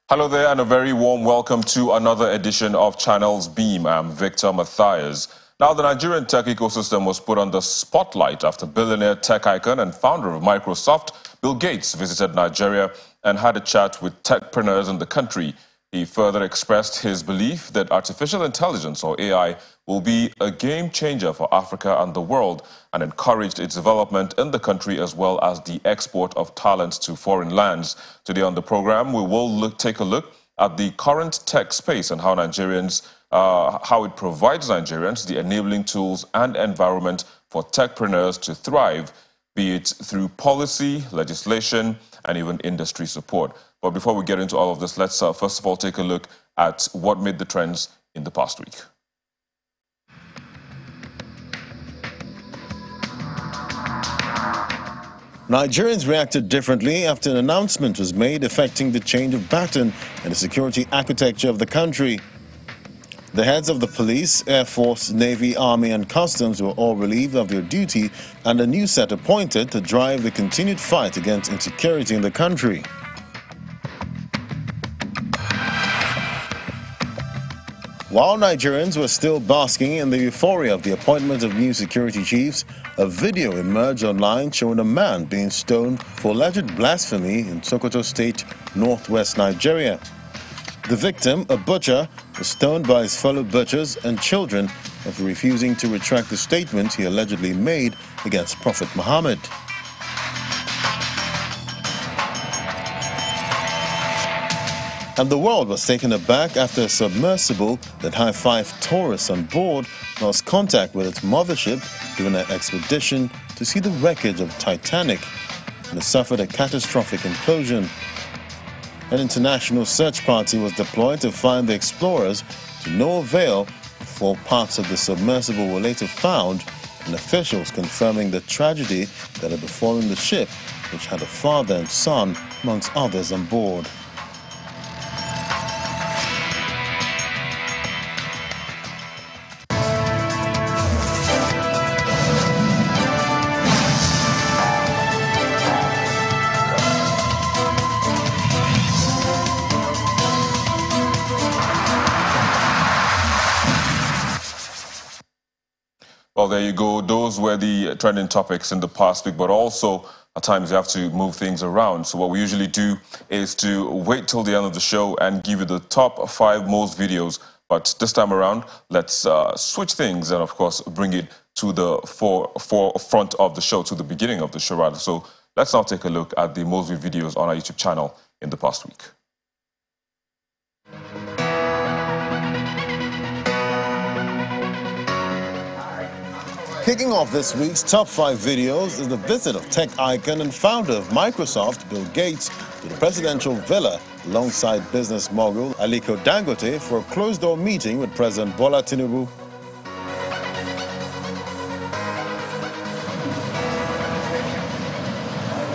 Hello there and a very warm welcome to another edition of Channels Beam. I'm Victor Matthias. Now, the Nigerian tech ecosystem was put on the spotlight after billionaire tech icon and founder of Microsoft, Bill Gates, visited Nigeria and had a chat with techpreneurs in the country. He further expressed his belief that artificial intelligence, or AI, will be a game changer for Africa and the world, and encouraged its development in the country as well as the export of talent to foreign lands. Today on the program, we will take a look at the current tech space and how how it provides Nigerians the enabling tools and environment for techpreneurs to thrive, be it through policy, legislation, and even industry support. But before we get into all of this, let's first of all take a look at what made the trends in the past week. Nigerians reacted differently after an announcement was made affecting the change of pattern in the security architecture of the country. The heads of the police, Air Force, Navy, Army and Customs were all relieved of their duty and a new set appointed to drive the continued fight against insecurity in the country. While Nigerians were still basking in the euphoria of the appointment of new security chiefs, a video emerged online showing a man being stoned for alleged blasphemy in Sokoto State, northwest Nigeria. The victim, a butcher, was stoned by his fellow butchers and children after refusing to retract the statement he allegedly made against Prophet Muhammad. And the world was taken aback after a submersible that high-fived tourists on board lost contact with its mothership during an expedition to see the wreckage of Titanic, and it suffered a catastrophic implosion. An international search party was deployed to find the explorers, to no avail, before parts of the submersible were later found, and officials confirming the tragedy that had befallen the ship, which had a father and son, amongst others, on board. Well, there you go. Those were the trending topics in the past week, but also at times you have to move things around. So what we usually do is to wait till the end of the show and give you the top 5 most videos. But this time around, let's switch things and, of course, bring it to the forefront of the show, to the beginning of the show, rather. So let's now take a look at the most viewed videos on our YouTube channel in the past week. Kicking off this week's top 5 videos is the visit of tech icon and founder of Microsoft, Bill Gates, to the presidential villa alongside business mogul Aliko Dangote for a closed-door meeting with President Bola Tinubu.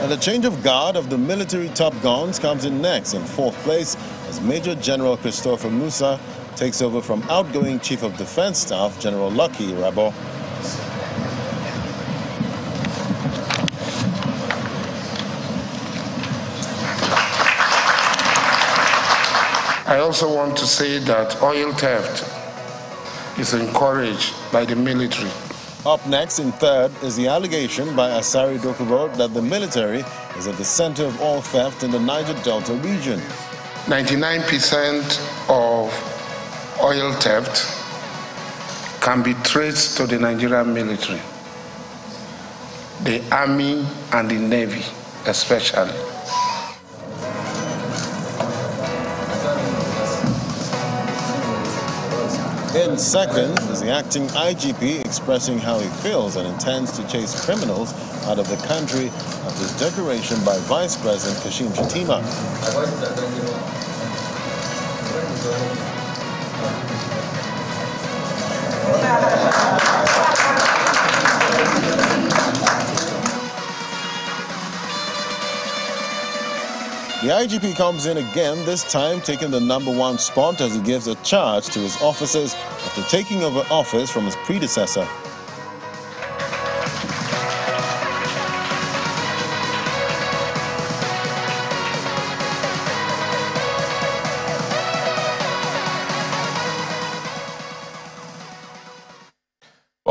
And the change of guard of the military top guns comes in next, in 4th place, as Major General Christopher Musa takes over from outgoing Chief of Defense Staff General Lucky Irabor. I also want to say that oil theft is encouraged by the military. Up next, in 3rd, is the allegation by Asari Dokubo that the military is at the center of oil theft in the Niger Delta region. 99% of oil theft can be traced to the Nigerian military, the Army and the Navy especially. In 2nd is the acting IGP expressing how he feels and intends to chase criminals out of the country after his declaration by Vice President Kashim Shettima. The IGP comes in again, this time taking the #1 spot as he gives a charge to his officers after taking over office from his predecessor.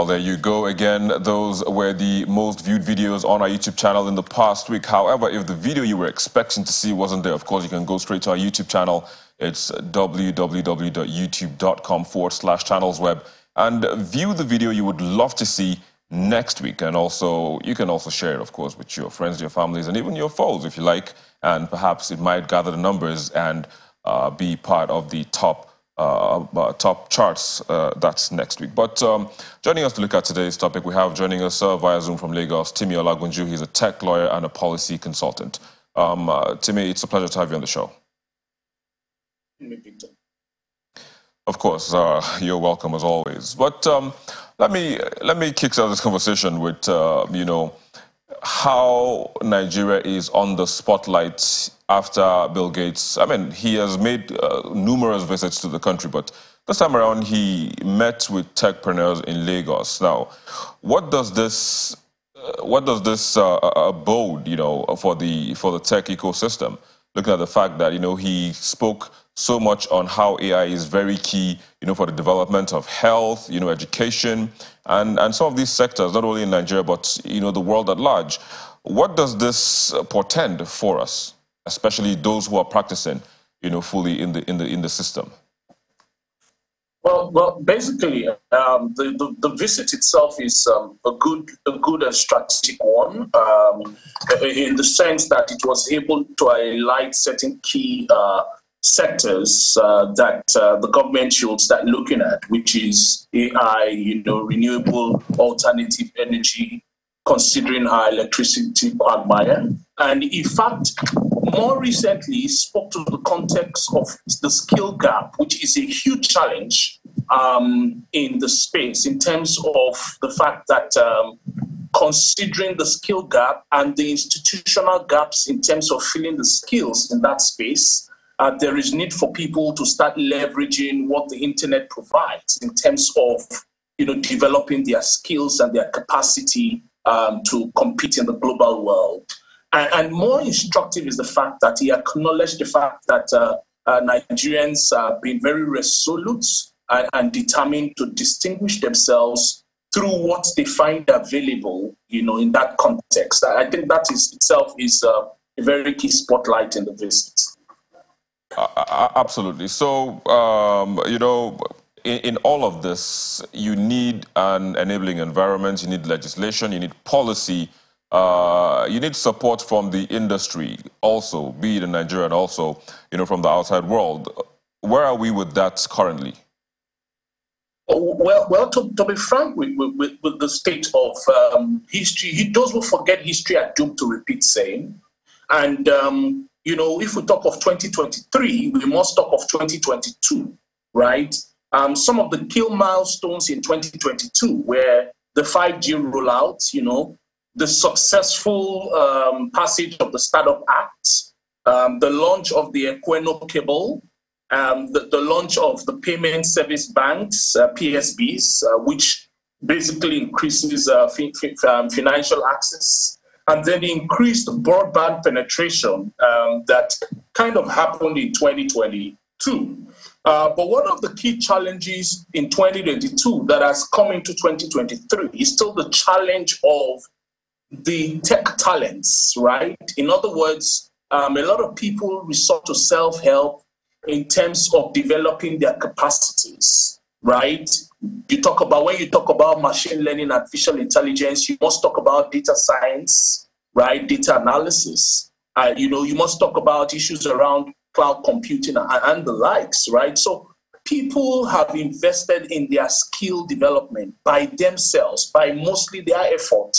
there you go. Again, those were the most viewed videos on our YouTube channel in the past week. However, if the video you were expecting to see wasn't there, of course, you can go straight to our YouTube channel. It's www.youtube.com/channelsweb and view the video you would love to see next week. And also, you can also share it, of course, with your friends, your families, and even your foes, if you like. And perhaps it might gather the numbers and be part of the top charts. That's next week. But joining us to look at today's topic, we have joining us via Zoom from Lagos, Timi Olagunju. He's a tech lawyer and a policy consultant. Timi, it's a pleasure to have you on the show. Of course, you're welcome as always. But let me kickstart this conversation with how Nigeria is on the spotlight after Bill Gates. I mean, he has made numerous visits to the country, but this time around he met with techpreneurs in Lagos. Now, what does this bode, for the tech ecosystem? Looking at the fact that he spoke so much on how AI is very key, for the development of health, education, and some of these sectors, not only in Nigeria but the world at large. What does this portend for us, especially those who are practicing, fully in the system? Well, basically, the visit itself is a good and strategic one, in the sense that it was able to highlight certain key sectors that the government should start looking at, which is AI, renewable alternative energy, considering our electricity quagmire. And in fact, more recently spoke to the context of the skill gap, which is a huge challenge in the space, in terms of the fact that considering the skill gap and the institutional gaps in terms of filling the skills in that space, there is need for people to start leveraging what the internet provides in terms of developing their skills and their capacity to compete in the global world. And more instructive is the fact that he acknowledged the fact that Nigerians have been very resolute and determined to distinguish themselves through what they find available, in that context. I think that itself is a very key spotlight in the visit. Absolutely. So, in all of this, you need an enabling environment, you need legislation, you need policy, you need support from the industry also, be it in Nigeria and also, from the outside world. Where are we with that currently? Well, to be frank with the state of history, those who forget history are doomed to repeat same. And, if we talk of 2023, we must talk of 2022, right? Some of the key milestones in 2022 were the 5G rollout, the successful passage of the Startup Act, the launch of the Equino cable, the launch of the payment service banks, PSBs, which basically increases financial access, and then increased broadband penetration that kind of happened in 2022. But one of the key challenges in 2022 that has come into 2023 is still the challenge of the tech talents, right? In other words, a lot of people resort to self-help in terms of developing their capacities, right? When you talk about machine learning, artificial intelligence, you must talk about data science, right? Data analysis. You must talk about issues around cloud computing and the likes, right? So people have invested in their skill development by themselves, by mostly their effort.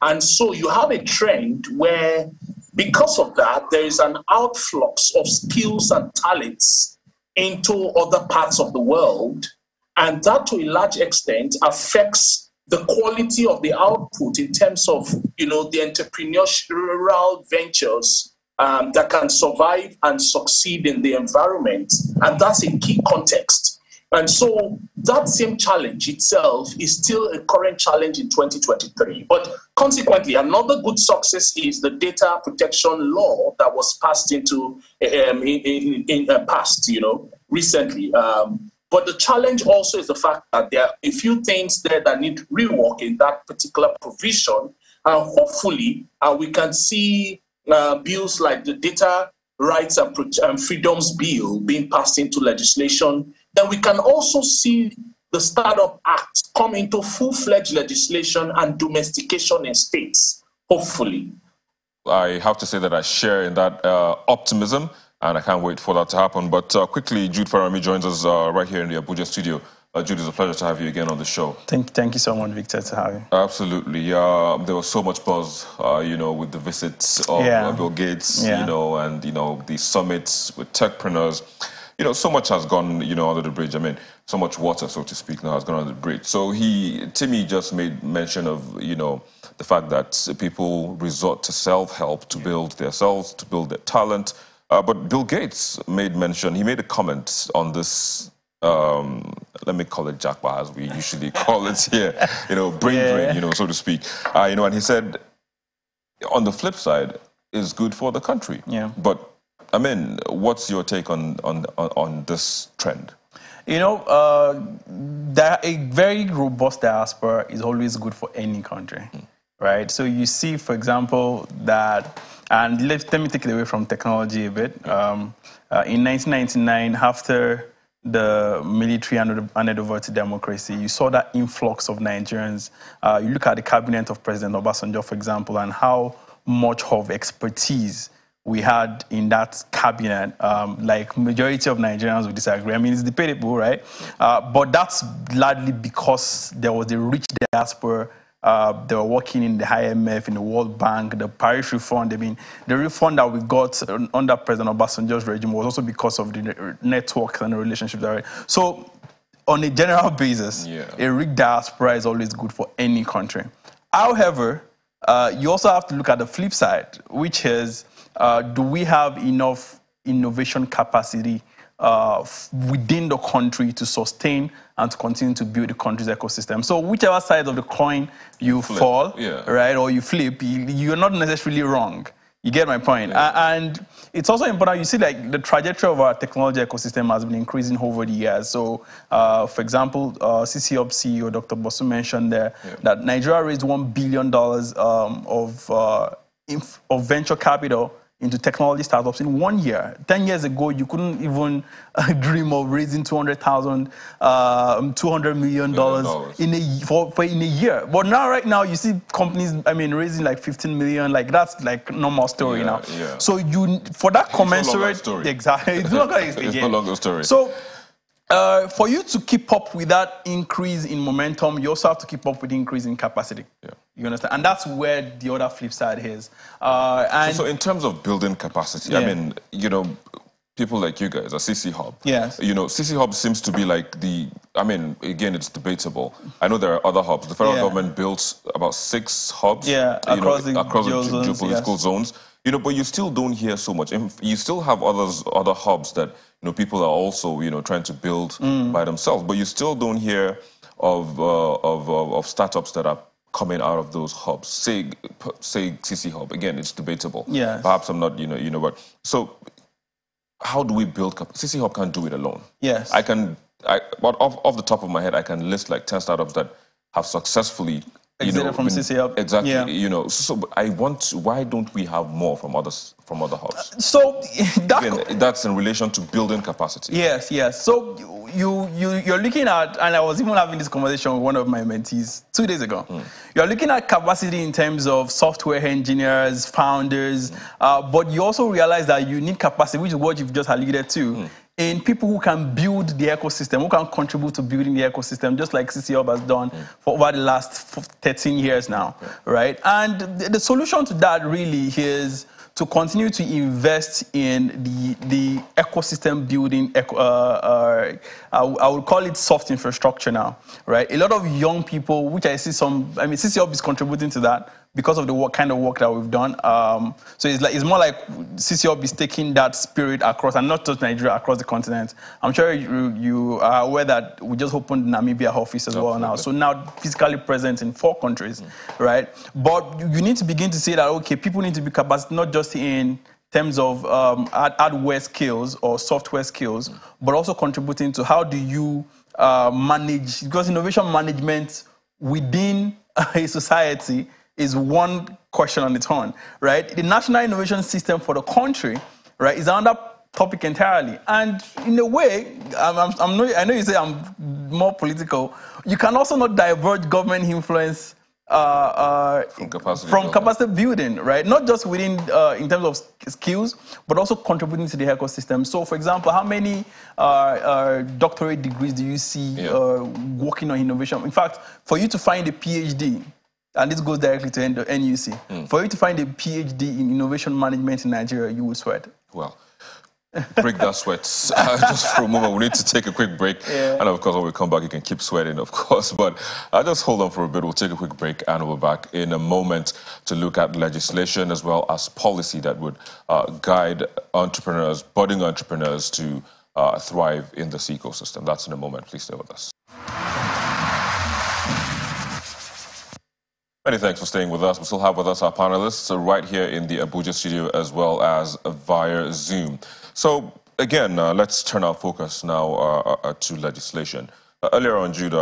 And so you have a trend where, because of that, there is an outflux of skills and talents into other parts of the world. And that, to a large extent, affects the quality of the output in terms of, the entrepreneurial ventures that can survive and succeed in the environment. And that's a key context. And so that same challenge itself is still a current challenge in 2023. But consequently, another good success is the data protection law that was passed recently, But the challenge also is the fact that there are a few things there that need rework in that particular provision. And hopefully, we can see bills like the Data Rights and Freedoms Bill being passed into legislation. Then we can also see the Startup Act come into full-fledged legislation and domestication in states, hopefully. I have to say that I share in that optimism, and I can't wait for that to happen. But quickly, Jude Farami joins us right here in the Abuja studio. Jude, it's a pleasure to have you again on the show. Thank you so much, Victor, to have you. Absolutely. There was so much buzz, with the visits of Bill Gates, and, the summits with techpreneurs. So much has gone, under the bridge. I mean, so much water, so to speak, now has gone under the bridge. So Timmy just made mention of, the fact that people resort to self-help to build themselves, to build their talent. But Bill Gates made a comment on this, let me call it jackpot, as we usually call it here, brain drain, so to speak. And he said, on the flip side, is good for the country. Yeah. But I mean, what's your take on this trend? That a very robust diaspora is always good for any country, right? So you see, for example, that, and let me take it away from technology a bit. In 1999, after the military handed over to democracy, you saw that influx of Nigerians. You look at the cabinet of President Obasanjo, for example, and how much of expertise we had in that cabinet. Like majority of Nigerians would disagree. I mean, it's debatable, right? But that's largely because there was a rich diaspora. They were working in the IMF, in the World Bank, the Paris Refund. I mean, the refund that we got under President Obasanjo's regime was also because of the networks and the relationships. Right? So, on a general basis, a rich diaspora is always good for any country. However, you also have to look at the flip side, which is, do we have enough innovation capacity within the country to sustain and to continue to build the country's ecosystem? So whichever side of the coin you fall, right, or you flip, you're not necessarily wrong. You get my point? And it's also important, you see, like, the trajectory of our technology ecosystem has been increasing over the years. So, for example, CC Hub CEO Dr. Bosu mentioned there that Nigeria raised $1 billion of venture capital into technology startups in 1 year. 10 years ago, you couldn't even dream of raising $200 million in a year. But now, right now, you see companies, raising like 15 million. Like, that's like normal story now. Yeah. So for that commensurate, exactly, it's no longer story. So for you to keep up with that increase in momentum, you also have to keep up with the increase in capacity. Yeah. You understand? And that's where the other flip side is. So in terms of building capacity, I mean, people like you guys, CC Hub. Yes. CC Hub seems to be like again, it's debatable. I know there are other hubs. The federal government built about 6 hubs. Across the geopolitical zones. But you still don't hear so much. You still have other hubs that people are also trying to build by themselves. But you still don't hear of startups that are coming out of those hubs. Say CC Hub. Again, it's debatable. Yes. Perhaps I'm not. But so how do we build capacity? CC Hub can't do it alone. Yes. But off the top of my head, I can list like 10 startups that have successfully exited from CC Hub. Exactly. Yeah. So why don't we have more from other hubs? So that's in relation to building capacity. Yes. So you're looking at, and I was even having this conversation with one of my mentees 2 days ago. You're looking at capacity in terms of software engineers, founders, but you also realize that you need capacity, which is what you've just alluded to, in people who can build the ecosystem, who can contribute to building the ecosystem, just like CC Hub has done for over the last 13 years now, right? And the solution to that really is to continue to invest in the ecosystem building. I would call it soft infrastructure now, right? A lot of young people, which I see CC Hub is contributing to that because of the kind of work that we've done. So it's more like CC Hub is taking that spirit across, and not just Nigeria, across the continent. I'm sure you are aware that we just opened the Namibia office as well now. So now physically present in 4 countries, right? But you need to begin to say that, okay, people need to be capacity not just in terms of hardware skills or software skills, but also contributing to how do you manage, because innovation management within a society is one question on its own, right? The national innovation system for the country, right, is another topic entirely. And in a way, I know you say I'm more political. You can also not diverge government influence from capacity building, right? Not just within in terms of skills, but also contributing to the ecosystem. So, for example, how many doctorate degrees do you see working on innovation? In fact, for you to find a PhD, and this goes directly to NUC, for you to find a PhD in innovation management in Nigeria, you would sweat. Well, break that sweat. Just for a moment, we need to take a quick break. And of course, when we come back, you can keep sweating, of course. But just hold on for a bit. We'll take a quick break and we'll be back in a moment to look at legislation as well as policy that would guide entrepreneurs, budding entrepreneurs to thrive in this ecosystem. That's in a moment. Please stay with us. Many thanks for staying with us. We still have with us our panelists right here in the Abuja studio as well as via Zoom. So again, let's turn our focus now to legislation. Earlier on, Jude,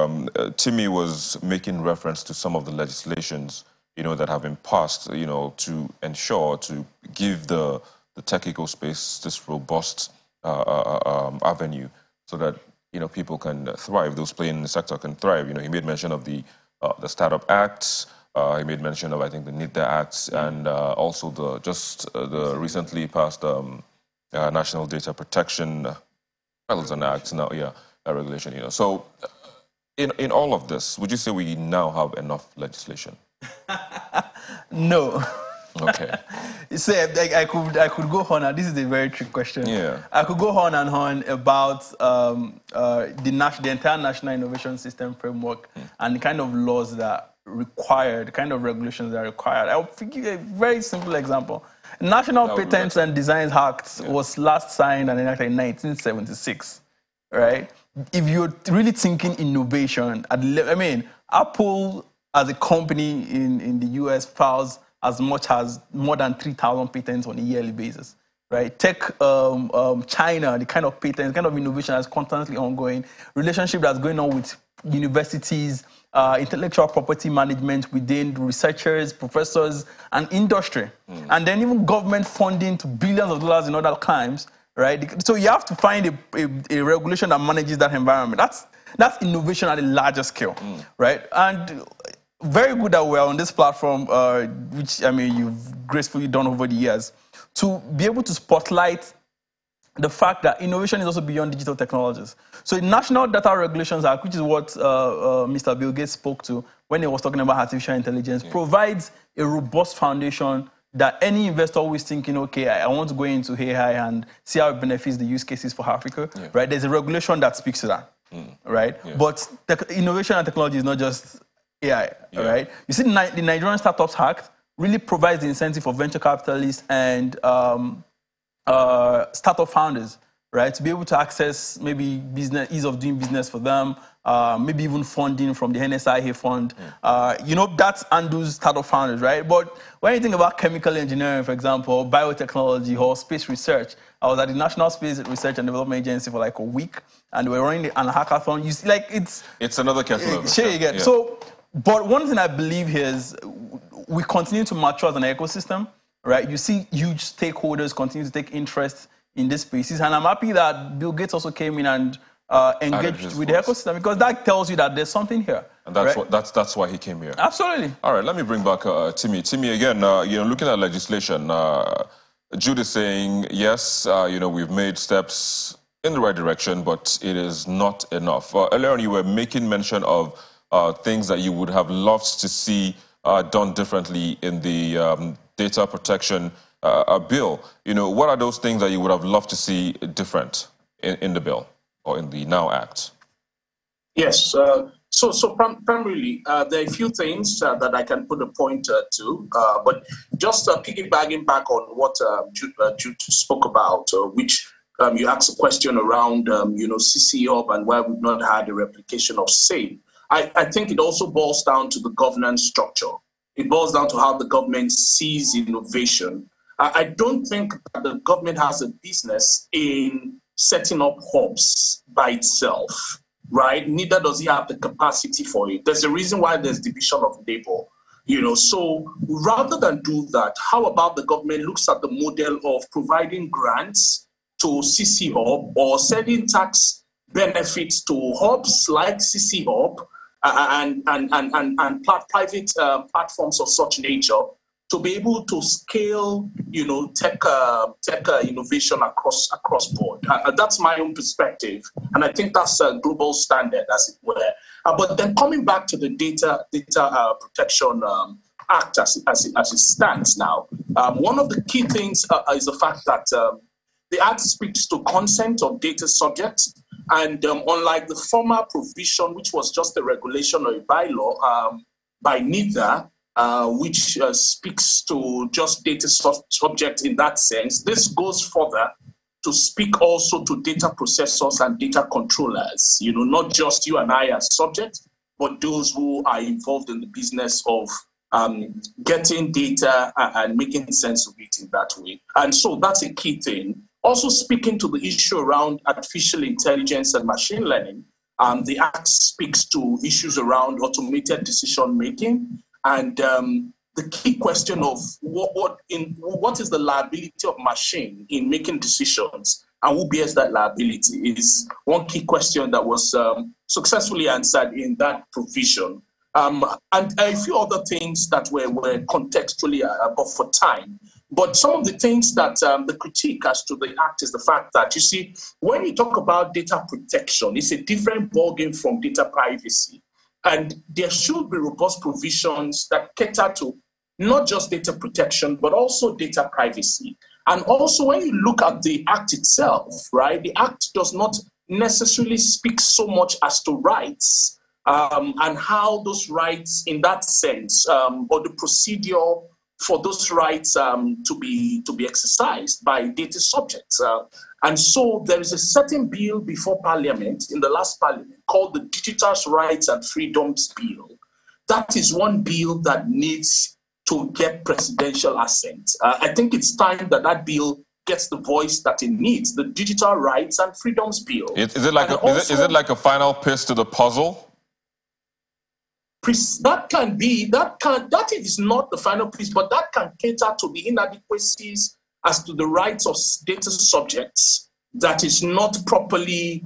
Timmy was making reference to some of the legislations, that have been passed, to ensure, to give the tech ecospace this robust avenue so that, people can thrive, those playing in the sector can thrive. He made mention of the Startup Act. He made mention of, I think, the NIDA Act and also the recently passed National Data Protection, well, it's an act now, a regulation, So in all of this, would you say we now have enough legislation? No. Okay. See, I could go on, and this is a very tricky question. Yeah. I could go on and on about the entire national innovation system framework and the kind of laws that required, the kind of regulations that are required. I'll give you a very simple example. National Patents and Designs Act was last signed and enacted in 1976, right? If you're really thinking innovation, Apple as a company in the US files as much as more than 3,000 patents on a yearly basis, right? Take China, the kind of patents, kind of innovation that's constantly ongoing, relationship that's going on with universities, intellectual property management within researchers, professors, and industry. And then even government funding to billions of dollars in other climes, right? So you have to find a regulation that manages that environment. That's innovation at a larger scale, right? And very good that we're on this platform, which, you've gracefully done over the years, to be able to spotlight the fact that innovation is also beyond digital technologies. So the National Data Regulations Act, which is what Mr. Bill Gates spoke to when he was talking about artificial intelligence, provides a robust foundation that any investor who is thinking, okay, I want to go into AI and see how it benefits the use cases for Africa, right? There's a regulation that speaks to that, right? But innovation and technology is not just AI, right? You see, the Nigerian Startups Act really provides the incentive for venture capitalists and startup founders, right, to be able to access maybe ease of doing business for them, maybe even funding from the NSIA fund. That handles startup founders, right? But when you think about chemical engineering, for example, biotechnology or space research, I was at the National Space Research and Development Agency for like a week, and we were running an hackathon. You see, it's another kettle of sure you get. So, but one thing I believe here is we continue to mature as an ecosystem. Right, you see huge stakeholders continue to take interest in these spaces, and I'm happy that Bill Gates also came in and engaged with the ecosystem, because that tells you that there's something here. And that's why he came here. Absolutely. All right, let me bring back Timmy. Timmy, again, looking at legislation, Jude is saying yes, we've made steps in the right direction, but it is not enough. Earlier on, you were making mention of things that you would have loved to see done differently in the data protection bill. What are those things that you would have loved to see different in the bill or in the Now Act? Yes. So primarily, there are a few things that I can put a pointer to, but just piggybacking back on what Jude spoke about, which you asked a question around, CC Hub and why we've not had a replication of SAFE. I think it also boils down to the governance structure. It boils down to how the government sees innovation I don't think that the government has a business in setting up hubs by itself, right? Neither does it have the capacity for it. There's a reason why there's division of labor. So rather than do that, how about the government looks at the model of providing grants to CC Hub or sending tax benefits to hubs like CC Hub and private platforms of such nature to be able to scale, tech innovation across board. That's my own perspective, and I think that's a global standard, as it were. But then coming back to the Data Protection Act as it stands now, one of the key things is the fact that the Act speaks to consent of data subjects, and unlike the former provision, which was just a regulation or a bylaw by NIDA, which speaks to just data subjects in that sense, this goes further to speak also to data processors and data controllers, not just you and I as subjects, but those who are involved in the business of getting data and making sense of it in that way. And so that's a key thing. Also speaking to the issue around artificial intelligence and machine learning, the Act speaks to issues around automated decision-making and the key question of what is the liability of machine in making decisions and who bears that liability is one key question that was successfully answered in that provision. And a few other things that were contextually above for time. But some of the things that the critique as to the Act is the fact that, you see, when you talk about data protection, it's a different ballgame from data privacy. And there should be robust provisions that cater to not just data protection, but also data privacy. And also, when you look at the Act itself, right, the Act does not necessarily speak so much as to rights and how those rights, in that sense, or the procedure for those rights to be exercised by data subjects. And so there is a certain bill before Parliament, in the last Parliament, called the Digital Rights and Freedoms Bill. That is one bill that needs to get presidential assent. I think it's time that bill gets the voice that it needs, the Digital Rights and Freedoms Bill. Is it like a final piece to the puzzle? That is not the final piece, but that can cater to the inadequacies as to the rights of data subjects that is not properly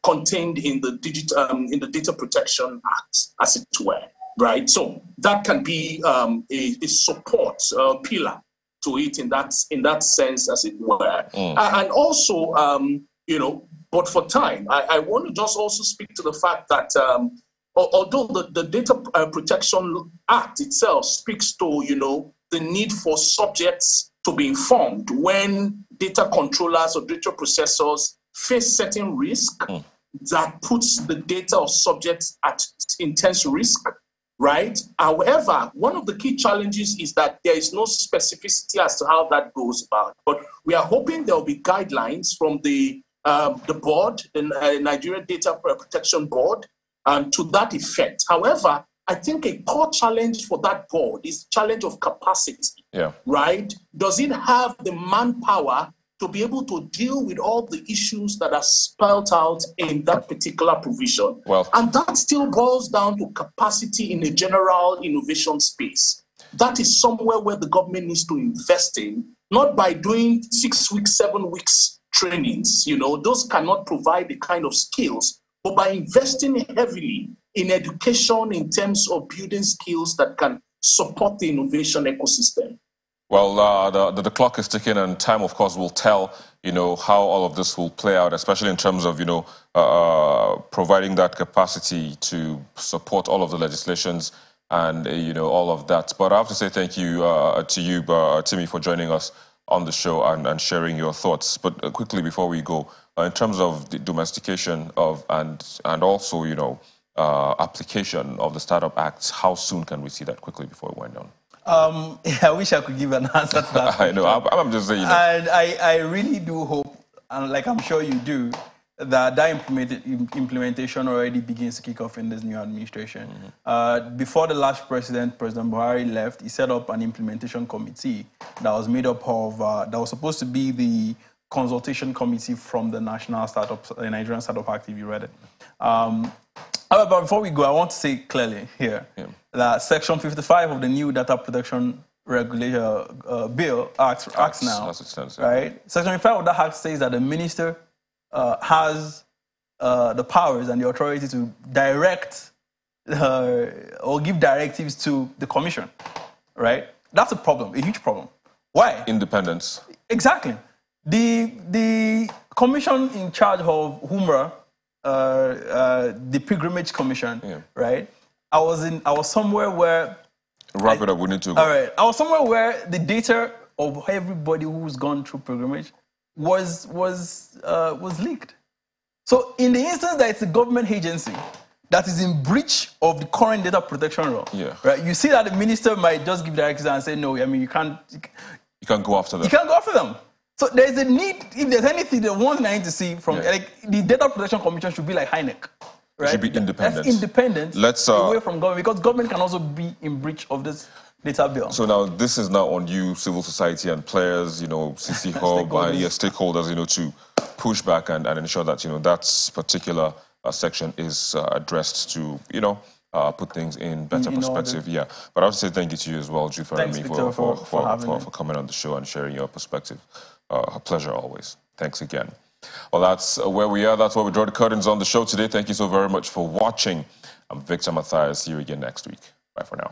contained in the Data Protection Act, as it were, right? So that can be a support pillar to it in that sense, as it were. And also, but for time, I want to just also speak to the fact that although the Data Protection Act itself speaks to, the need for subjects to be informed when data controllers or data processors face certain risk that puts the data of subjects at intense risk, right? However, one of the key challenges is that there is no specificity as to how that goes about. But we are hoping there will be guidelines from the board, the Nigerian Data Protection Board, to that effect. However, I think a core challenge for that board is the challenge of capacity, right? Does it have the manpower to be able to deal with all the issues that are spelled out in that particular provision? And that still boils down to capacity in a general innovation space. That is somewhere where the government needs to invest in, not by doing 6 weeks, 7 weeks trainings. Those cannot provide the kind of skills, but by investing heavily in education in terms of building skills that can support the innovation ecosystem. Well, the clock is ticking, and time, of course, will tell, how all of this will play out, especially in terms of, providing that capacity to support all of the legislations and, all of that. But I have to say thank you to you, Timmy, for joining us on the show and sharing your thoughts. But quickly, before we go, in terms of the domestication of and also, application of the Startup Act, how soon can we see that? Quickly before we wind down. I wish I could give an answer to that. I know. I'm just saying. And I really do hope, and like I'm sure you do, that implementation already begins to kick off in this new administration. Before the last president, President Buhari, left, he set up an implementation committee that was made up of, that was supposed to be the consultation committee from the National Startup, the Nigerian Startup Act, if you read it. However, before we go, I want to say clearly here that Section 55 of the new Data Protection Regulator Bill Acts now, right? Section 55 of that Act says that the minister has the powers and the authority to direct or give directives to the commission, right? That's a problem, a huge problem. Why? Independence. Exactly. The commission in charge of Humra, the Pilgrimage Commission, right? I was somewhere where. Wrap it up. We need to go. All right. I was somewhere where the data of everybody who's gone through pilgrimage was leaked. So in the instance that it's a government agency that is in breach of the current data protection law, right? You see that the minister might just give directives and say, no, I mean, you can't go after them. You can't go after them. So there's a need, if there's anything, the one thing I need to see from, like, the Data Protection Commission should be like HINEC, right? It should be independent. That's independent away from government, because government can also be in breach of this data bill. So now this is now on you, civil society and players, CC Hub, stakeholders, to push back and ensure that, that particular section is addressed to, put things in better perspective. Order. Yeah. But I have to say thank you to you as well, Jude, for coming on the show and sharing your perspective. A pleasure always. Thanks again. Well, that's where we are. That's where we draw the curtains on the show today. Thank you so very much for watching. I'm Victor Matthias. See you again next week. Bye for now.